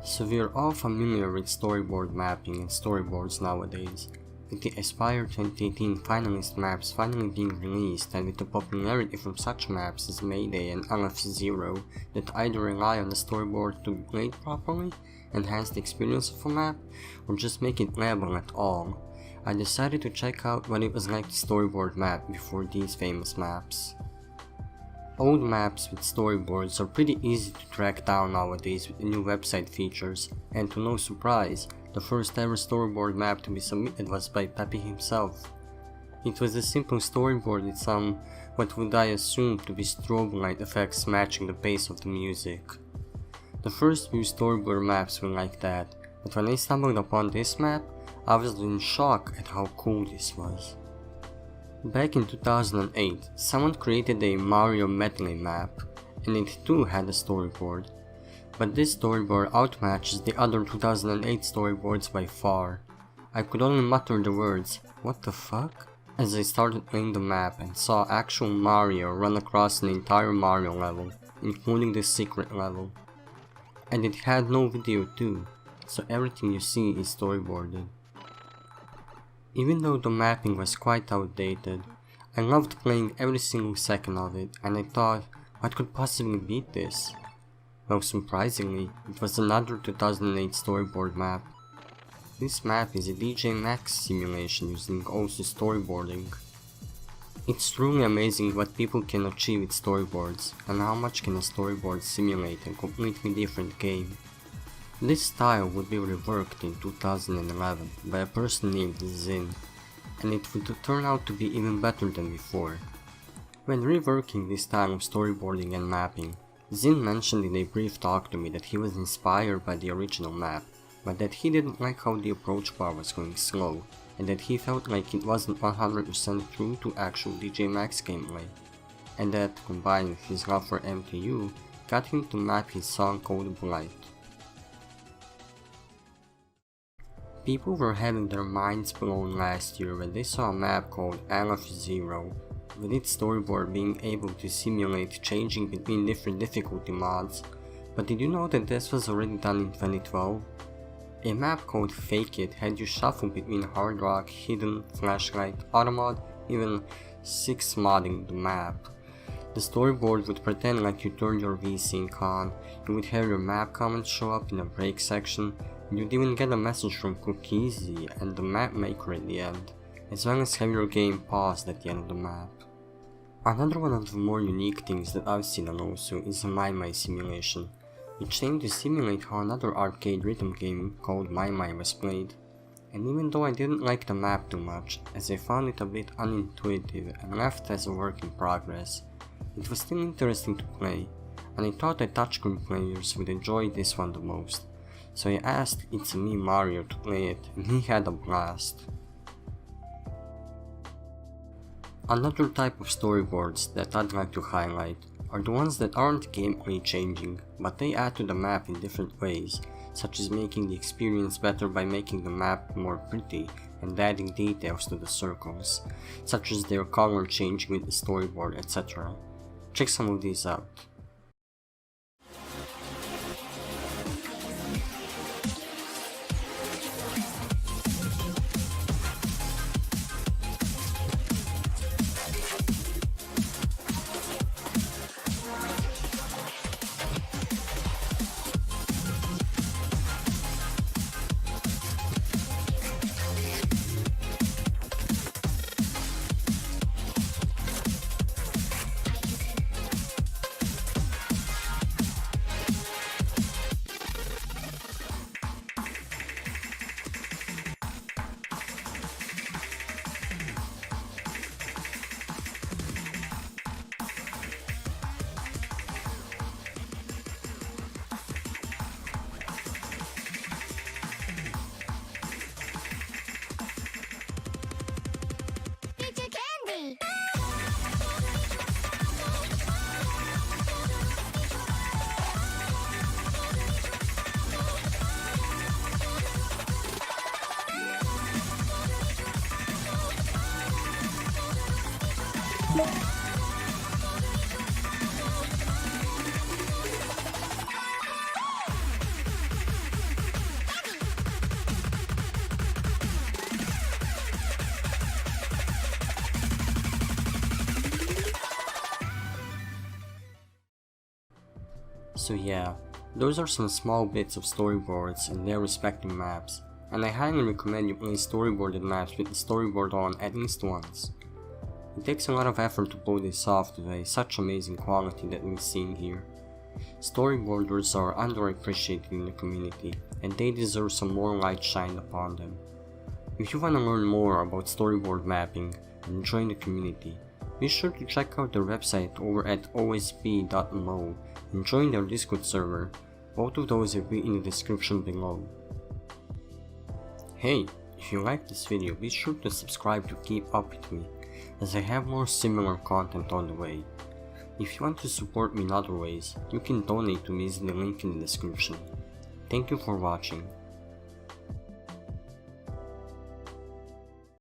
So we are all familiar with storyboard mapping and storyboards nowadays, with the Aspire 2018 finalist maps finally being released, and with the popularity from such maps as Mayday and LF0 that either rely on the storyboard to be played properly, enhance the experience of a map, or just make it playable at all. I decided to check out what it was like to storyboard map before these famous maps. Old maps with storyboards are pretty easy to track down nowadays with the new website features, and to no surprise, the first ever storyboard map to be submitted was by Pepe himself. It was a simple storyboard with some, what would I assume to be strobe light effects matching the pace of the music. The first few storyboard maps were like that, but when I stumbled upon this map, I was in shock at how cool this was. Back in 2008, someone created a Mario medley map, and it too had a storyboard. But this storyboard outmatches the other 2008 storyboards by far. I could only mutter the words, "What the fuck?" as I started playing the map and saw actual Mario run across an entire Mario level, including the secret level. And it had no video too, so everything you see is storyboarded. Even though the mapping was quite outdated, I loved playing every single second of it, and I thought, what could possibly beat this? Well, surprisingly, it was another 2008 storyboard map. This map is a DJ Max simulation using also storyboarding. It's truly amazing what people can achieve with storyboards, and how much can a storyboard simulate a completely different game. This style would be reworked in 2011 by a person named Zin, and it would turn out to be even better than before. When reworking this style of storyboarding and mapping, Zin mentioned in a brief talk to me that he was inspired by the original map, but that he didn't like how the approach bar was going slow, and that he felt like it wasn't 100% true to actual DJ Max gameplay, and that, combined with his love for MTU, got him to map his song Code Blight. People were having their minds blown last year when they saw a map called LF0, with its storyboard being able to simulate changing between different difficulty mods. But did you know that this was already done in 2012? A map called Fake It had you shuffle between hard rock, hidden, flashlight, automod, even 6 modding the map. The storyboard would pretend like you turned your VSync on, you would have your map comments show up in the break section, and you'd even get a message from Cookiesy and the map maker at the end, as well as have your game paused at the end of the map. Another one of the more unique things that I've seen on also is a My simulation, which aimed to simulate how another arcade rhythm game called My was played. And even though I didn't like the map too much, as I found it a bit unintuitive and left as a work in progress, it was still interesting to play, and I thought that touchscreen players would enjoy this one the most, so I asked It's Me Mario to play it, and he had a blast. Another type of storyboards that I'd like to highlight are the ones that aren't gameplay changing, but they add to the map in different ways, such as making the experience better by making the map more pretty and adding details to the circles, such as their color changing with the storyboard, etc. Check some of these out. So yeah, those are some small bits of storyboards and their respective maps, and I highly recommend you play storyboarded maps with the storyboard on at least once. It takes a lot of effort to pull this off with such amazing quality that we've seen here. Storyboarders are underappreciated in the community, and they deserve some more light shined upon them. If you want to learn more about storyboard mapping and join the community, be sure to check out their website over at osp.mo and join their Discord server. Both of those will be in the description below. Hey, if you like this video, be sure to subscribe to keep up with me, as I have more similar content on the way. If you want to support me in other ways, you can donate to me using the link in the description. Thank you for watching.